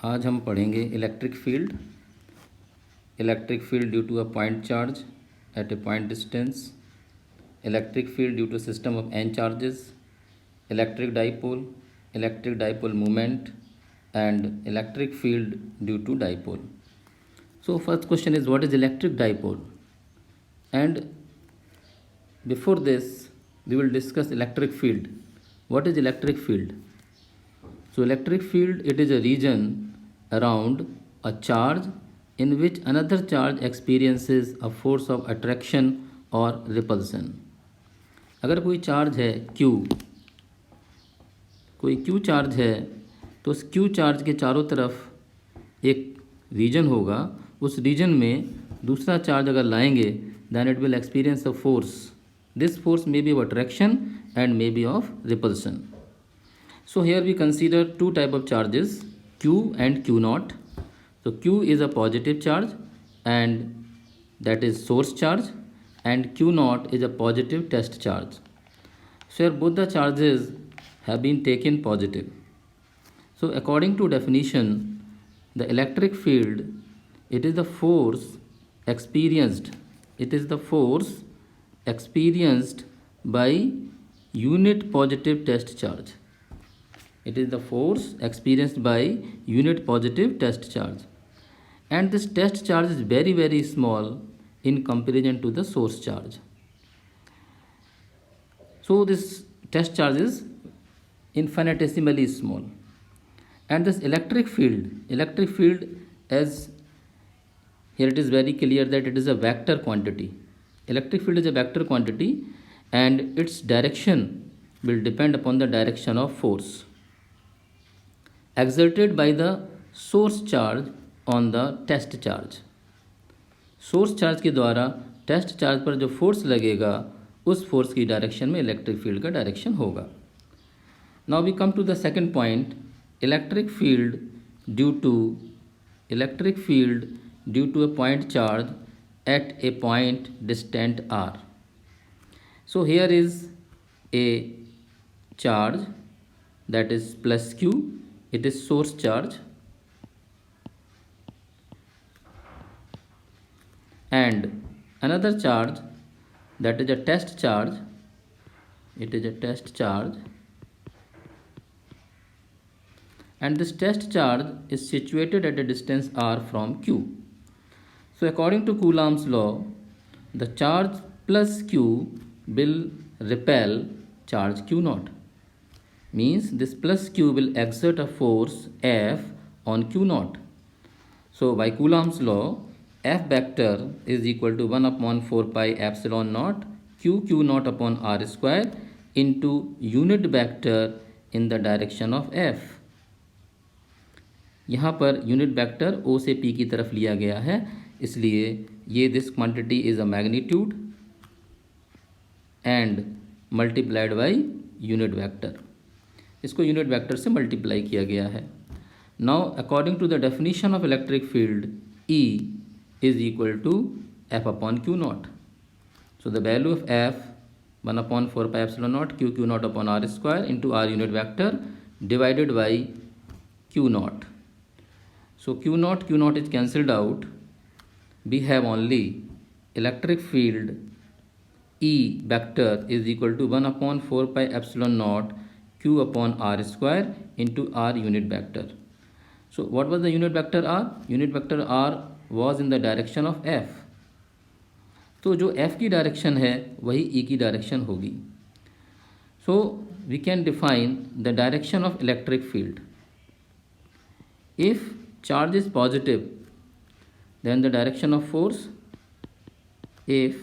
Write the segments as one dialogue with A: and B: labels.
A: आज हम पढ़ेंगे electric field due to a point charge at a point distance, electric field due to system of n charges, electric dipole moment and electric field due to dipole. So first question is, what is electric dipole? And before this we will discuss electric field. What is electric field? So electric field, it is a region around a charge in which another charge experiences a force of attraction or repulsion. अगर कोई charge है Q charge है तो उस Q charge के चारों तरफ एक रीजन होगा, उस रीजन में दूसरा चार्ज अगर लाएंगे then it will experience a force. This force may be of attraction and may be of repulsion. So here we consider two type of charges, Q and Q naught. So Q is a positive charge and that is source charge, and Q naught is a positive test charge. So here both the charges have been taken positive. So according to definition, the electric field, it is the force experienced by unit positive test charge. It is the force experienced by unit positive test charge, and this test charge is very, very small in comparison to the source charge. So this test charge is infinitesimally small. And this electric field, as here it is very clear that it is a vector quantity. Electric field is a vector quantity and its direction will depend upon the direction of force exerted by the source charge on the test charge. Source charge के द्वारा test charge पर जो force लगेगा उस force की direction में electric field का direction होगा. Now we come to the second point, electric field due to a point charge at a point distant r. So here is a charge that is plus q, it is source charge, and another charge that is a test charge, it is a test charge, and this test charge is situated at a distance r from q. So according to Coulomb's law, the charge plus q will repel charge q naught. Means this plus q will exert a force F on q naught. So by Coulomb's law, F vector is equal to 1 upon 4 pi epsilon naught q naught upon r square into unit vector in the direction of F. यहाँ per unit vector O से P की तरफ लिया गया है, इसलिए ये this quantity is a magnitude and multiplied by unit vector. इसको यूनिट वेक्टर से मल्टीप्लाई किया गया है. Now according to the definition of electric field, E is equal to F upon Q naught. So the value of F 1 अपॉन 4 pi epsilon naught Q naught upon R square into R unit vector divided by Q naught. So Q naught is cancelled out. We have only electric field E vector is equal to 1 upon 4 pi epsilon naught Q upon R square into R unit vector. So what was the unit vector R? Unit vector R was in the direction of F. तो जो F की direction है वही E की direction होगी. So we can define the direction of electric field. If charge is positive, then the direction of force, if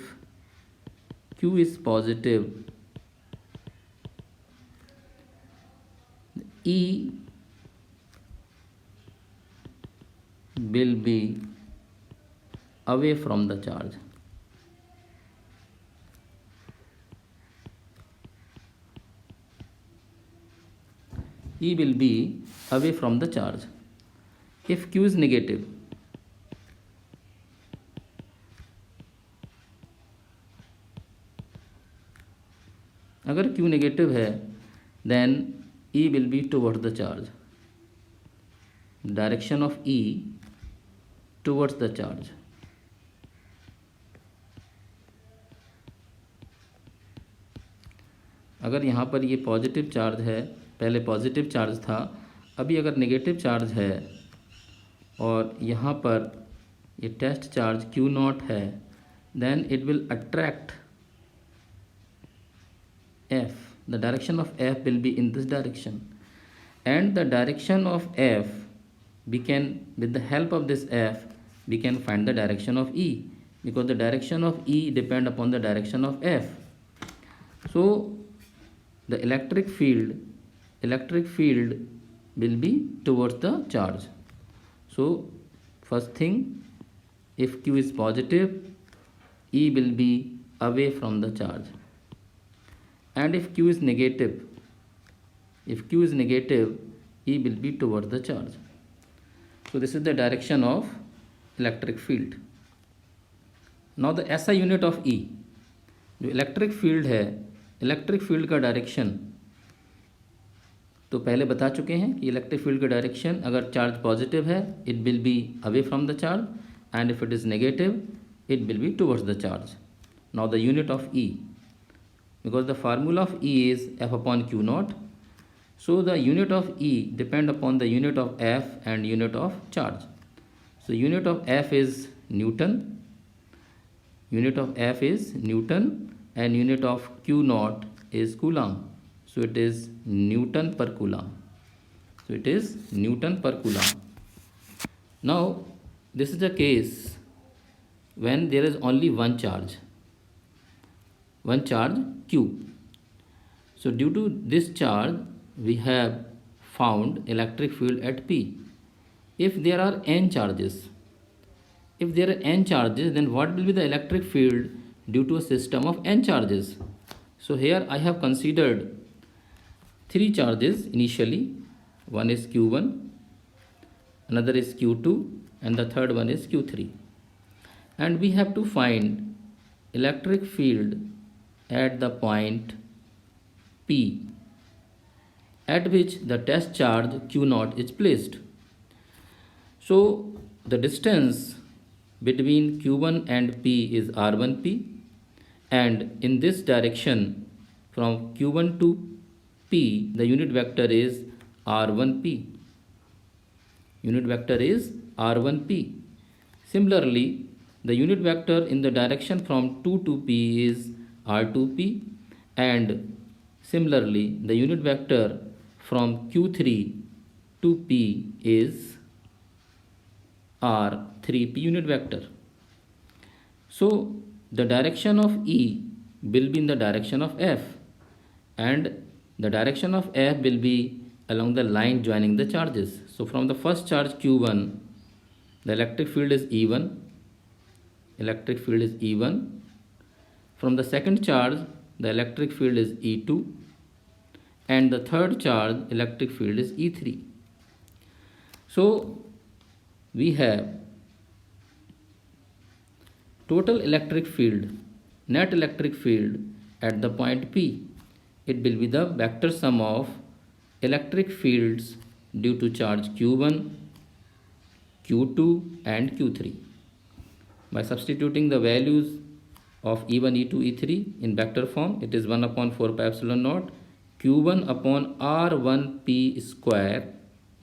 A: Q is positive, E will be away from the charge. E will be away from the charge. If Q is negative, अगर Q negative है then E will be towards the charge. direction of E towards the charge. अगर यहाँ पर ये positive charge है, पहले positive charge था, अभी अगर नेगेटिव चार्ज है और यहाँ पर ये टेस्ट चार्ज Q0 है, then it will attract F. The direction of F will be in this direction, and the direction of F, we can, with the help of this F, we can find the direction of E, because the direction of E depend upon the direction of F. So the electric field will be towards the charge. So first thing, if Q is positive, E will be away from the charge, and if Q is negative, E will be towards the charge. So this is the direction of electric field. Now the SI unit of E, जो electric field है, electric field का direction तो पहले बता चुके हैं कि electric field का डायरेक्शन अगर चार्ज पॉजिटिव है, it will be away from the charge, and if it is negative, it will be towards the charge. Now the unit of E, because the formula of E is F upon Q0, so the unit of E depend upon the unit of F and unit of charge. So unit of F is Newton, and unit of Q0 is Coulomb. So it is Newton per Coulomb. Now this is the case when there is only one charge Q. So due to this charge, we have found electric field at P. If there are n charges, then what will be the electric field due to a system of n charges? So here I have considered 3 charges initially. One is Q1, another is Q2, and the third one is Q3. And we have to find electric field at the point P, at which the test charge Q0 is placed. So the distance between Q1 and P is R1P, and in this direction from Q1 to P, the unit vector is R1P. Similarly, the unit vector in the direction from 2 to P is R2P, and similarly the unit vector from Q3 to P is R3P unit vector. So the direction of E will be in the direction of F, and the direction of F will be along the line joining the charges. So from the first charge Q1, the electric field is E1. From the second charge, the electric field is E2, and the third charge electric field is E3. So we have total electric field, net electric field at the point P. It will be the vector sum of electric fields due to charge Q1, Q2 and Q3. By substituting the values of E1, E2, E3 in vector form, it is 1 upon 4 pi epsilon naught Q1 upon R1P square.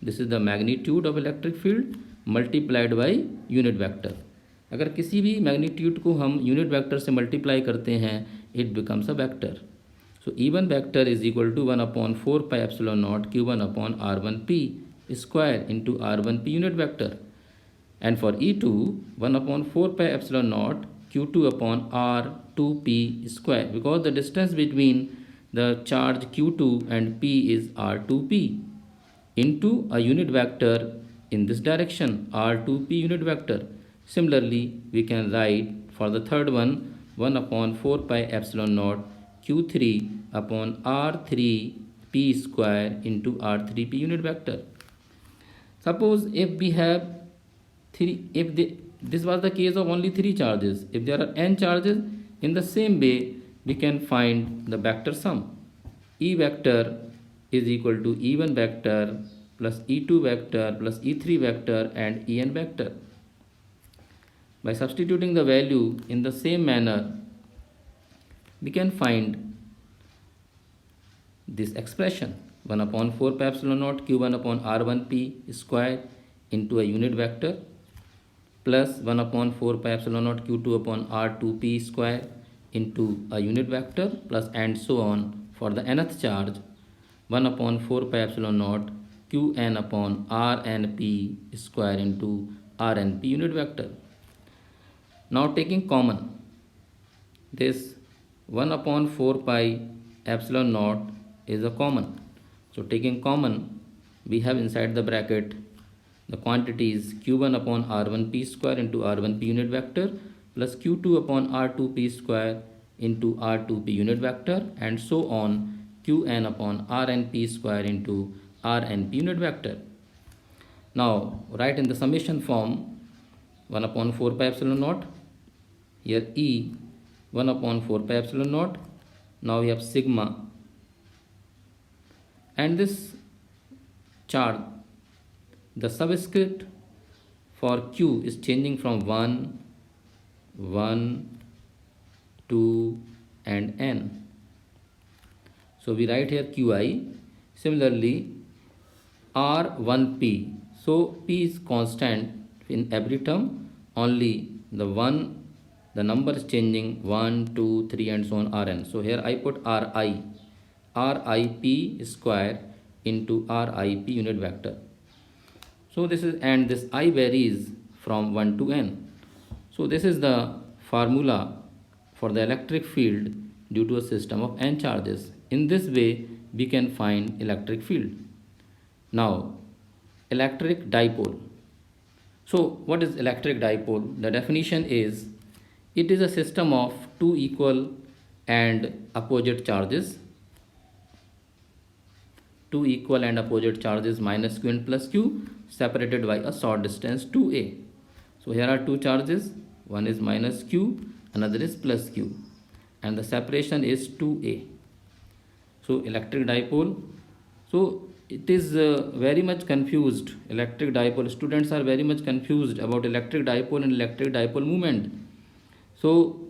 A: This is the magnitude of electric field multiplied by unit vector. अगर किसी भी magnitude को हम unit vector से multiply करते हैं, it becomes a vector. So E1 vector is equal to 1 upon 4 pi epsilon naught Q1 upon R1P square into R1P unit vector. And for E2, 1 upon 4 pi epsilon naught Q2 upon R2P square, because the distance between the charge Q2 and P is R2P, into a unit vector in this direction, R2P unit vector. Similarly, we can write for the third one, 1 upon 4 pi epsilon naught Q3 upon R3P square into R3P unit vector. Suppose if we have this was the case of only 3 charges. If there are n charges, in the same way we can find the vector sum. E vector is equal to E1 vector plus E2 vector plus E3 vector and En vector. By substituting the value in the same manner, we can find this expression 1 upon 4 pi epsilon naught q1 upon r1p square into a unit vector plus 1 upon 4 pi epsilon naught q2 upon r2p square into a unit vector plus and so on for the nth charge 1 upon 4 pi epsilon naught qn upon rnp square into rnp unit vector. Now taking common this 1 upon 4 pi epsilon naught is a common. So taking common, we have inside the bracket the quantities q1 upon r1p square into r1p unit vector plus q2 upon r2p square into r2p unit vector and so on qn upon rnp square into rnp unit vector. Now write in the summation form 1 upon 4 pi epsilon naught, here E 1 upon 4 pi epsilon naught. Now we have sigma, and this charge, the subscript for q is changing from 1, 1, 2 and n. So we write here qi. Similarly r1p, so p is constant in every term, only the number is changing 1, 2, 3 and so on rn. So here I put rip square into rip unit vector. So this is, and this I varies from 1 to n. So this is the formula for the electric field due to a system of n charges. In this way we can find electric field. Now electric dipole. So what is electric dipole? The definition is, it is a system of two equal and opposite charges. Two equal and opposite charges minus q and plus q separated by a short distance 2a. So here are two charges, one is minus q, another is plus q, and the separation is 2a. So electric dipole. So it is very much confused. Electric dipole, students are very much confused about electric dipole and electric dipole moment. So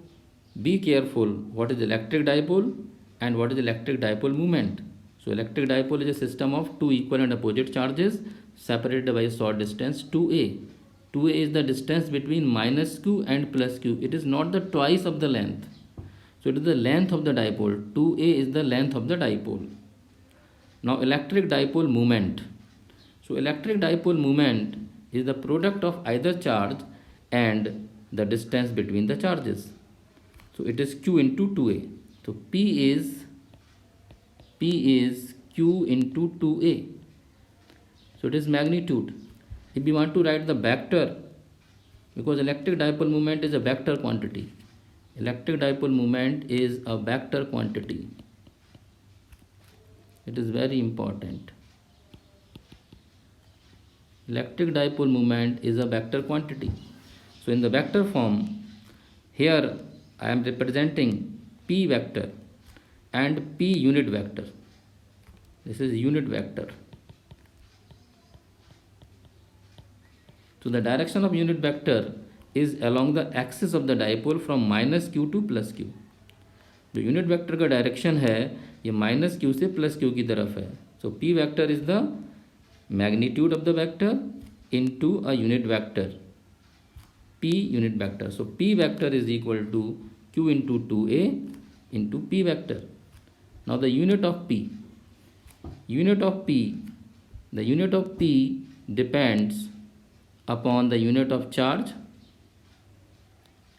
A: be careful what is electric dipole and what is electric dipole moment. So electric dipole is a system of two equal and opposite charges separated by a short distance 2a. 2a is the distance between minus q and plus q. It is not the twice of the length. So it is the length of the dipole. 2a is the length of the dipole. Now electric dipole moment. So electric dipole moment is the product of either charge and the distance between the charges. So it is q into 2a. So P is q into 2a. So it is magnitude. If we want to write the vector, because electric dipole moment is a vector quantity. Electric dipole moment is a vector quantity. It is very important. Electric dipole moment is a vector quantity. So in the vector form, here I am representing p vector and p unit vector. This is unit vector. So the direction of unit vector is along the axis of the dipole from minus q to plus q. जो unit vector का direction है ये minus Q से plus Q की तरफ है. So P vector is the magnitude of the vector into a unit vector, P unit vector. So P vector is equal to Q into 2a into P vector. Now the unit of P, the unit of p depends upon the unit of charge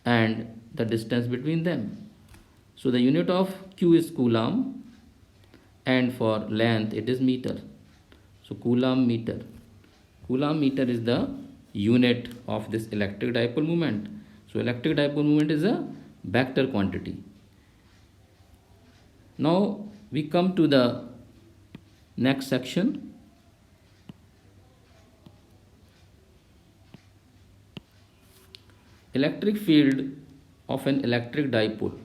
A: and the distance between them. So the unit of q is coulomb and for length it is meter. So coulomb meter. Coulomb meter is the unit of this electric dipole moment. So electric dipole moment is a vector quantity. Now we come to the next section. Electric field of an electric dipole.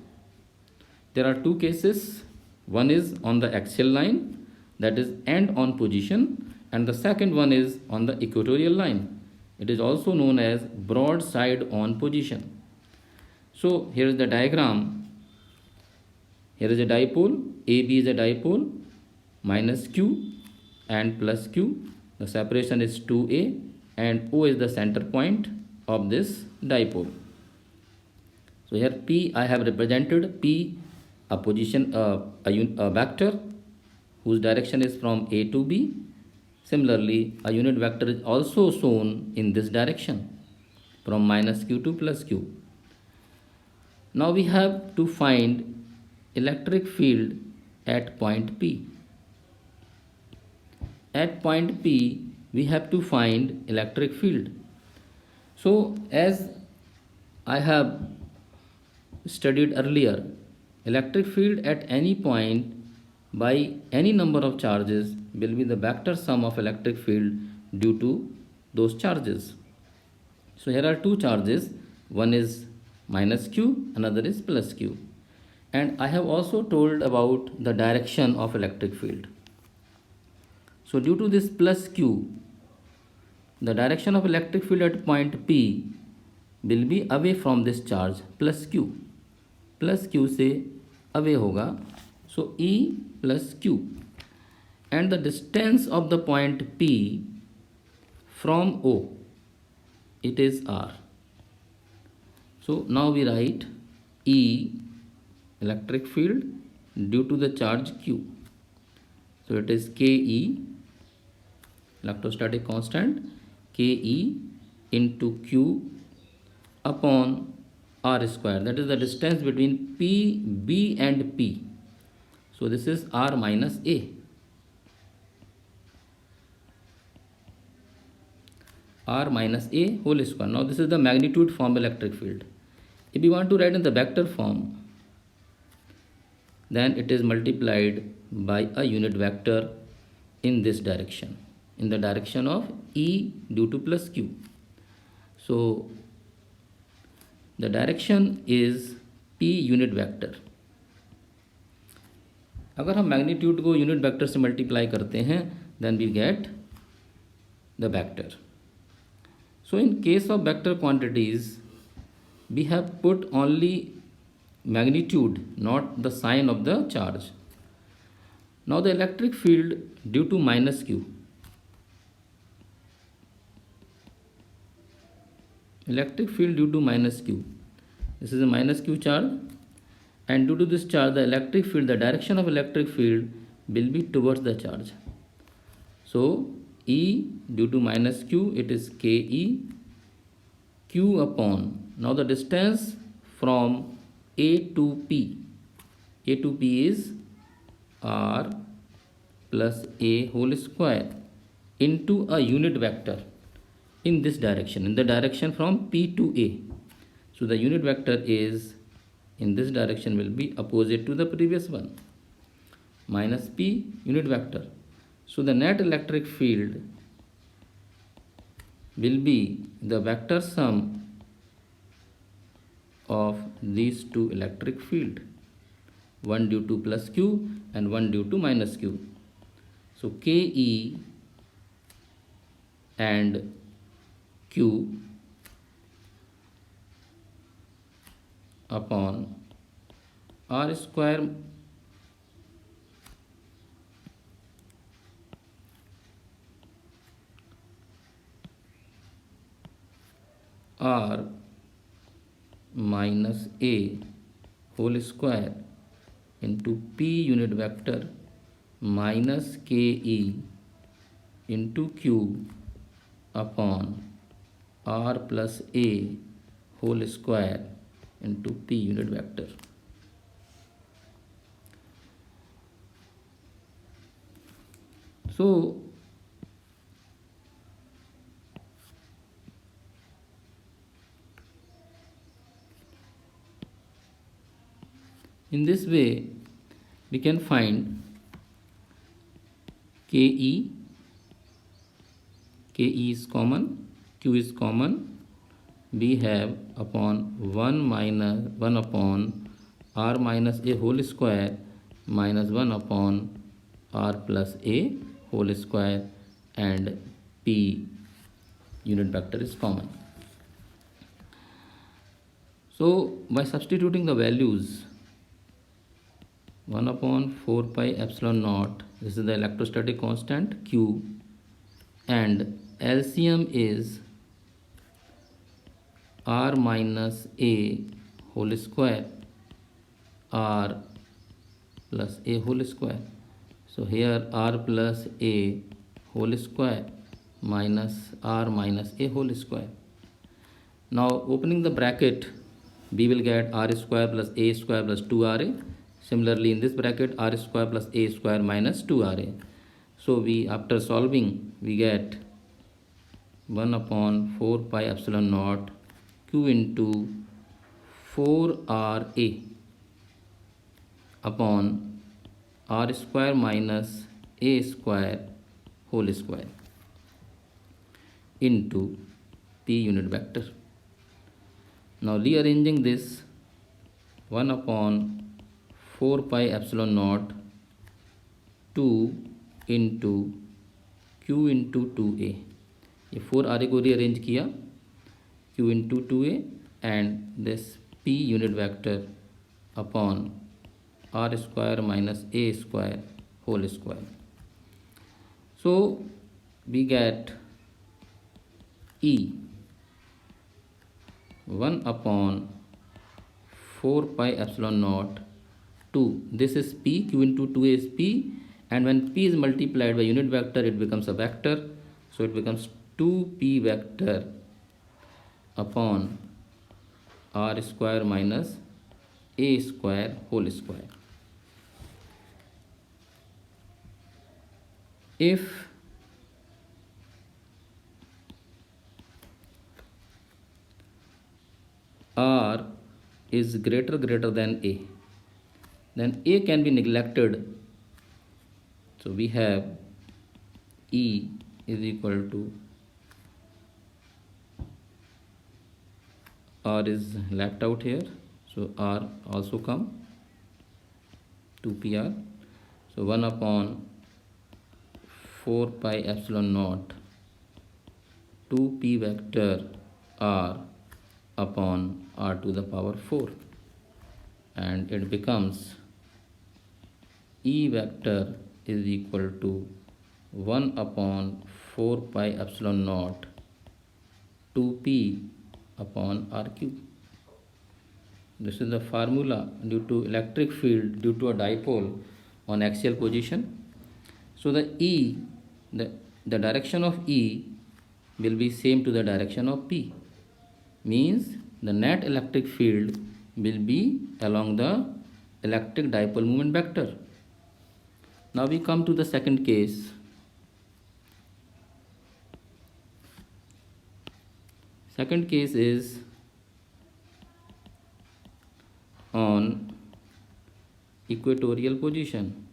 A: There are two cases. One is on the axial line, that is end on position, and the second one is on the equatorial line. It is also known as broadside on position. So here is the diagram. Here is a dipole, AB is a dipole, minus Q and plus Q. The separation is 2A and O is the center point of this dipole. So here P I have represented P a position, a vector whose direction is from A to B. Similarly, a unit vector is also shown in this direction from minus Q to plus Q. Now we have to find electric field at point P. At point P, we have to find electric field. So as I have studied earlier, electric field at any point by any number of charges will be the vector sum of electric field due to those charges. So here are two charges, one is minus Q, another is plus Q. And I have also told about the direction of electric field. So due to this plus Q, the direction of electric field at point P will be away from this charge plus Q. Plus Q से away होगा, सो E plus Q, and the distance of the point P from O, it is R. So now we write E electric field due to the charge Q. So it is KE, electrostatic constant, KE into Q upon R square, that is the distance between P, B and P. So this is R minus A. R minus A whole square. Now this is the magnitude form electric field. If you want to write in the vector form, then it is multiplied by a unit vector in this direction, in the direction of E due to plus Q. So the direction is P unit vector. अगर हम magnitude को unit vector से multiply करते हैं, then we get the vector. So in case of vector quantities, we have put only magnitude, not the sign of the charge. Now the electric field due to minus Q. Electric field due to minus Q. This is a minus Q charge, and due to this charge, the electric field, the direction of electric field will be towards the charge. So E due to minus Q, it is KE, Q upon. Now the distance from A to P. A to P is R plus A whole square into a unit vector in this direction, in the direction from P to A. So the unit vector is in this direction will be opposite to the previous one, minus P unit vector. So the net electric field will be the vector sum of these two electric field, one due to plus Q and one due to minus Q. So KE and Q upon R square R minus A whole square into P unit vector minus KE into Q upon R plus A whole square into P unit vector. So in this way we can find KE is common, Q is common, we have upon 1 upon R minus A whole square minus 1 upon R plus A whole square and P unit vector is common. So by substituting the values 1 upon 4 pi epsilon naught, this is the electrostatic constant Q, and LCM is R minus A whole square, R plus A whole square. So here R plus A whole square minus R minus A whole square. Now opening the bracket, we will get R square plus A square plus 2RA. Similarly in this bracket, R square plus A square minus 2RA. So we, after solving, we get 1 upon 4 pi epsilon naught Q into 4RA upon R square minus A square whole square into P unit vector. Now rearranging this, 1 upon 4 pi epsilon naught 2 into Q into 2A. ये 4RA को rearrange किया, Q into 2A, and this P unit vector upon R square minus A square whole square. So we get E 1 upon 4 pi epsilon naught 2. This is P, Q into 2A is P, and when P is multiplied by unit vector, it becomes a vector. So it becomes 2P vector upon R square minus A square whole square. If R is greater than A, then A can be neglected. So we have E is equal to, R is left out here, so R also come, 2PR. So 1 upon 4 pi epsilon naught 2P vector R upon R to the power 4, and it becomes E vector is equal to 1 upon 4 pi epsilon naught 2P upon R cube. This is the formula due to electric field due to a dipole on axial position. So the E, the direction of E will be same to the direction of P, means the net electric field will be along the electric dipole moment vector. Now we come to the second case. Second case is on equatorial position.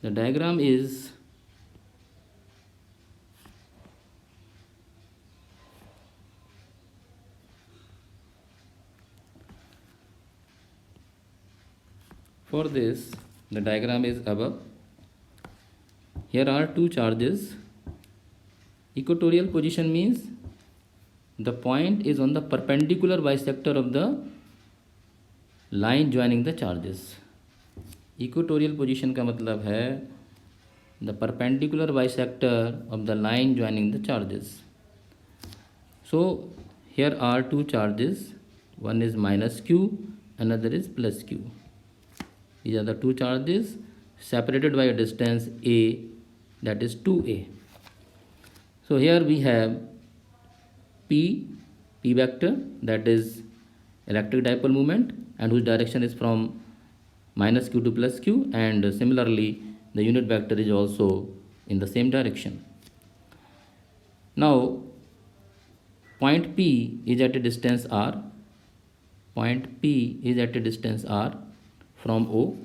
A: The diagram is for this, the diagram is above. Here are two charges. Equatorial position means the point is on the perpendicular bisector of the line joining the charges. Equatorial position का मतलब है the perpendicular bisector of the line joining the charges. So here are two charges, one is minus Q, another is plus Q. These are the two charges separated by a distance A, that is 2A. So here we have P vector, that is electric dipole moment, and whose direction is from minus Q to plus Q, and similarly the unit vector is also in the same direction. Now point P is at a distance R. Point P is at a distance R from O.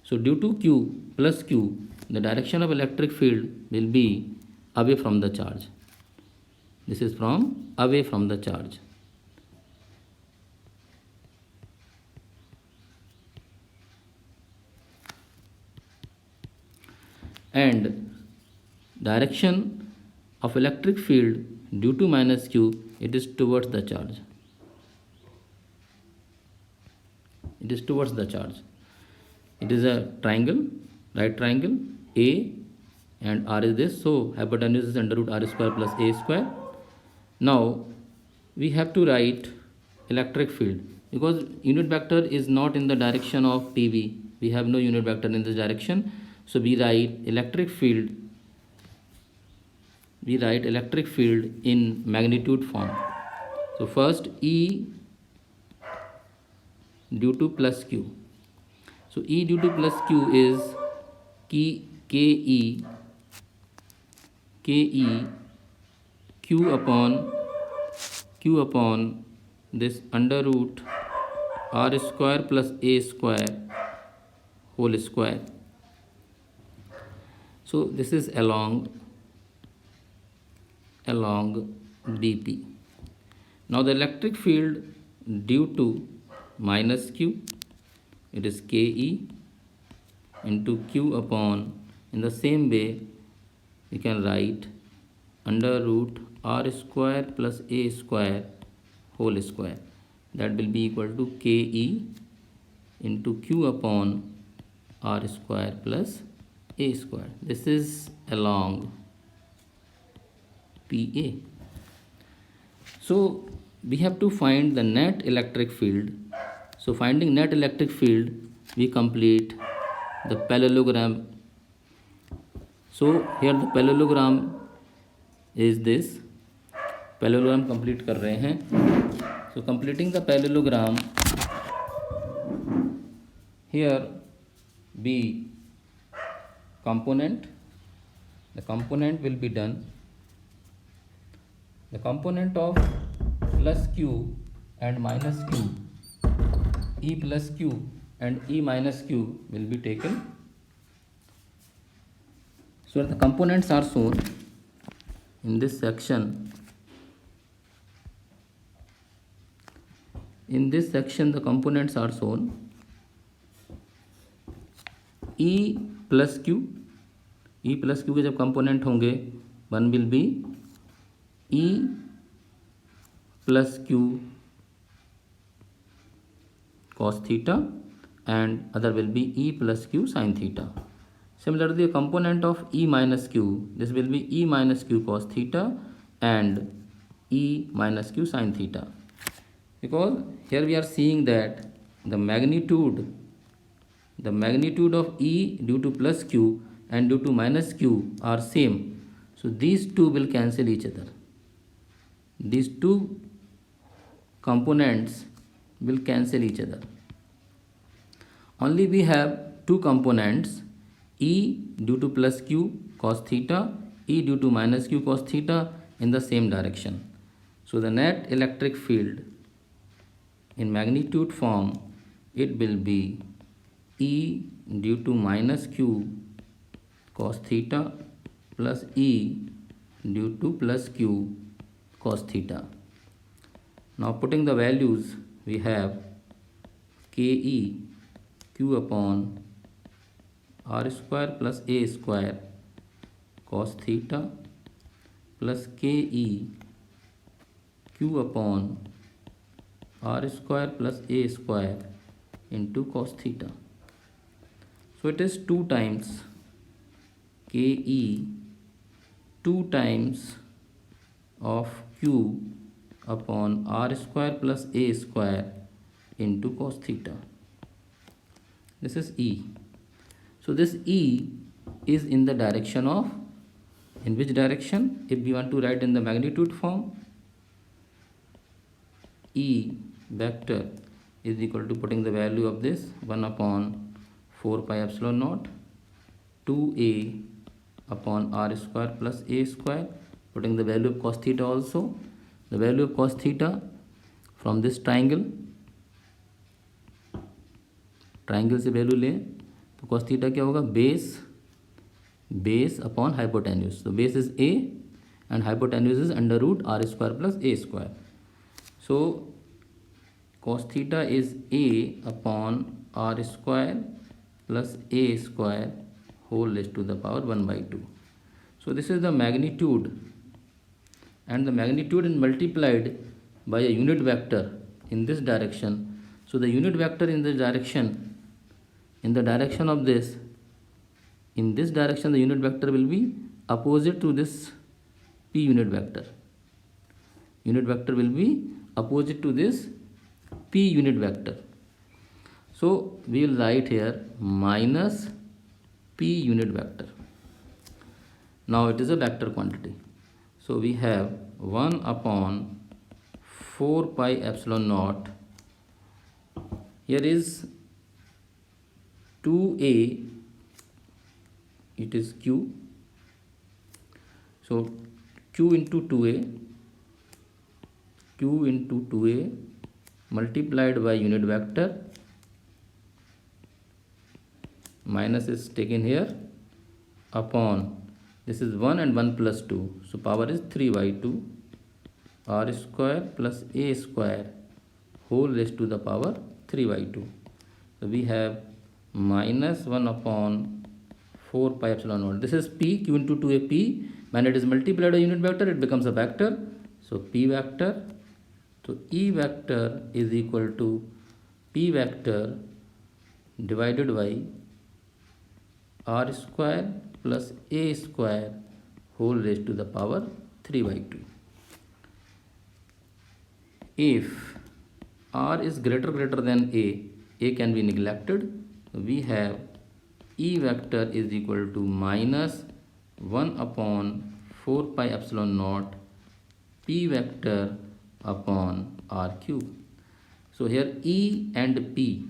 A: So due to Q plus Q, the direction of electric field will be away from the charge. This is from away from the charge. and direction of electric field due to minus q, it is towards the charge. It is towards the charge. It is a triangle, right triangle, A and R is this, so hypotenuse is under root R square plus A square. Now we have to write electric field, because unit vector is not in the direction of TV. We have no unit vector in this direction, so we write electric field. We write electric field in magnitude form. So first E due to plus Q. So E due to plus Q is KE Q upon this under root R square plus A square whole square. So this is along BP. Now the electric field due to minus Q, it is KE into Q upon, in the same way we can write under root R square plus A square whole square. That will be equal to KE into Q upon R square plus A square. This is along PA. So we have to find the net electric field. So finding net electric field, we complete the parallelogram. So here the parallelogram is this. Parallelogram complete कर रहे हैं. So completing the parallelogram, here B component. The component will be done. The component of plus Q and minus Q, E plus Q and E minus Q will be taken. So the components are shown in this section. In this section the components are shown. E plus Q के जब component होंगे, one will be E plus Q cos theta and other will be E plus Q sin theta. Similarly, the component of E minus Q, this will be E minus Q cos theta and E minus Q sin theta. Because here we are seeing that the magnitude of E due to plus Q and due to minus Q are same. So these two will cancel each other. These two components will cancel each other. Only we have two components, E due to plus Q cos theta, E due to minus Q cos theta in the same direction. So the net electric field in magnitude form, it will be E due to minus Q cos theta plus E due to plus Q cos theta. Now putting the values, we have KE Q upon R square plus A square cos theta plus KE Q upon R square plus A square into cos theta. So it is 2 times KE 2 times of Q upon R square plus A square into cos theta. This is E. So this E is in the direction of, in which direction? If we want to write in the magnitude form, E vector is equal to, putting the value of this, 1 upon 4 pi epsilon naught 2A upon R square plus A square, putting the value of cos theta also. The value of cos theta from this triangle से value लें तो cos theta क्या होगा, base upon hypotenuse. तो base is a and hypotenuse is under root R square plus A square. So cos theta is A upon R square plus A square whole raised to the power 1 by 2. So this is the magnitude, and the magnitude is multiplied by a unit vector in this direction. So the unit vector in the direction of this, in this direction the unit vector will be opposite to this p unit vector. Unit vector will be opposite to this p unit vector. So we will write here minus p unit vector. Now it is a vector quantity. So we have 1 upon 4 pi epsilon naught. Here is 2a, it is q. So q into 2a multiplied by unit vector, minus is taken here, upon, this is 1 and 1 plus 2, so power is 3 by 2, r square plus a square whole raised to the power 3 by 2. So we have minus 1 upon 4 pi epsilon naught. This is p, q into 2a p. When it is multiplied by unit vector, it becomes a vector. So p vector. So e vector is equal to p vector divided by r square plus a square whole raised to the power 3 by 2. If r is greater than a can be neglected. We have e vector is equal to minus 1 upon 4 pi epsilon naught p vector upon r cube. So here e and p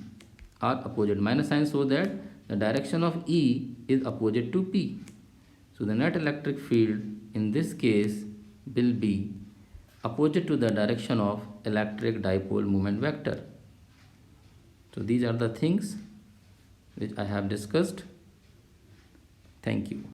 A: are opposite, minus sign, so that the direction of e is opposite to p. So the net electric field in this case will be opposite to the direction of electric dipole moment vector. So these are the things which I have discussed. Thank you.